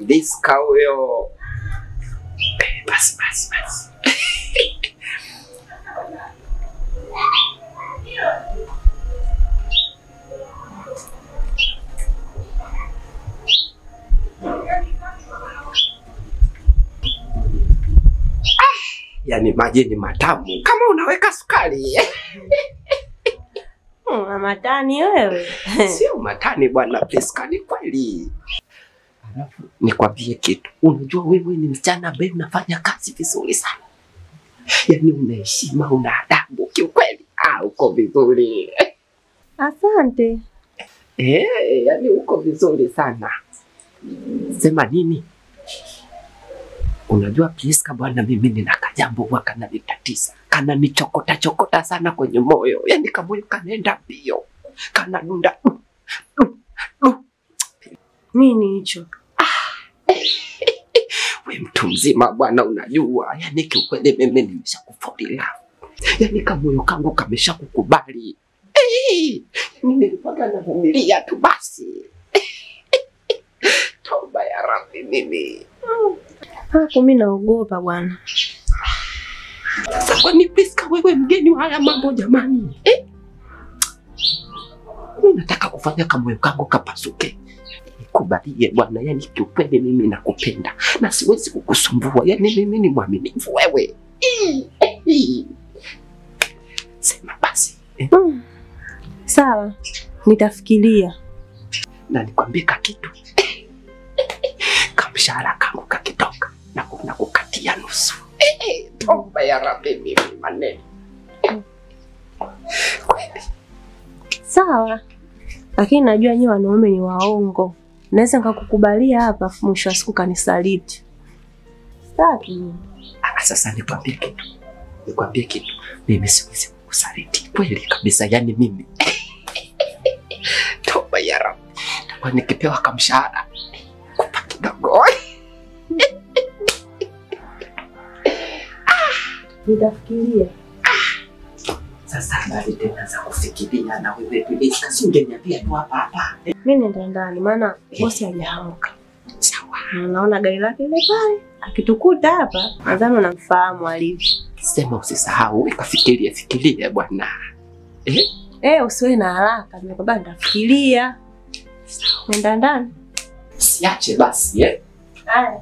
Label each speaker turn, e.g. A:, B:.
A: Priska huyo. Basi. Yani maji ni matamu kama unaweka sukari.
B: Matani wewe.
A: Sio matani bwana Priska, ni kweli. Alafu nikwambie kitu. Unajua wewe ni msichana ambaye unafanya kazi vizuri sana. Yani una heshima, una adabu kiukweli. Uko vizuri.
B: Asante.
A: Yani uko vizuri sana. Sema nini? Unajua Priska bwana, mimi nina kajambo huwa kananitatiza. Kananichokota sana kwenye moyo. Yani kamoyo kanaenda mbio. Kanadunda.
B: Nini hicho?
A: We mtu mzima bwana, unajua. Yani kiukweli mimi nimeshakufalila. Yani kamoyo kangu kameshakukubali. Nilipaka na vumilia tu basi. Toba ya Rabbi mimi.
B: Hapo mimi naogopa bwana.
A: Sasa kwani Priska wewe mgeni wa haya mambo jamani? Mimi nataka kufanya kamoyo kangu kapasuke. Kubalie bwana, yani kiukweli mimi nakupenda na siwezi kukusumbua. Yani mimi ni mwaminifu wewe. Sema basi.
B: Sawa, nitafikiria.
A: Na nikwambie kitu. Kamshahara kangu kakitoka na kukatia nusu. Toba ya Rabbi mimi maneno. Kweli.
B: Sawa. Lakini najua nyinyi wanaume ni waongo. Naweza nikakukubalia hapa mwisho wa siku kanisaliti. Sitaki.
A: Sasa nikwambie kitu. Mimi siwezi kukusaliti. Kweli kabisa, yani mimi. Toba ya Rabbi. Kwa nikipewa kamshahara kupa kidogo.
B: Nitafikiria.
A: Sasa habari tena za kufikiria na wewe Priska, si ungeniambia tu hapa.
B: Mimi nenda ndani maana bosi hajaamka.
A: Sawa.
B: Naona gari lake ile pale. Akitukuta hapa, nadhani unamfahamu alivyo.
A: Sema usisahau, fikiria bwana.
B: Usiwe na haraka, nimekwambia nitafikiria.
A: Sawa.
B: Nenda ndani.
A: Siache basi.
B: Haya.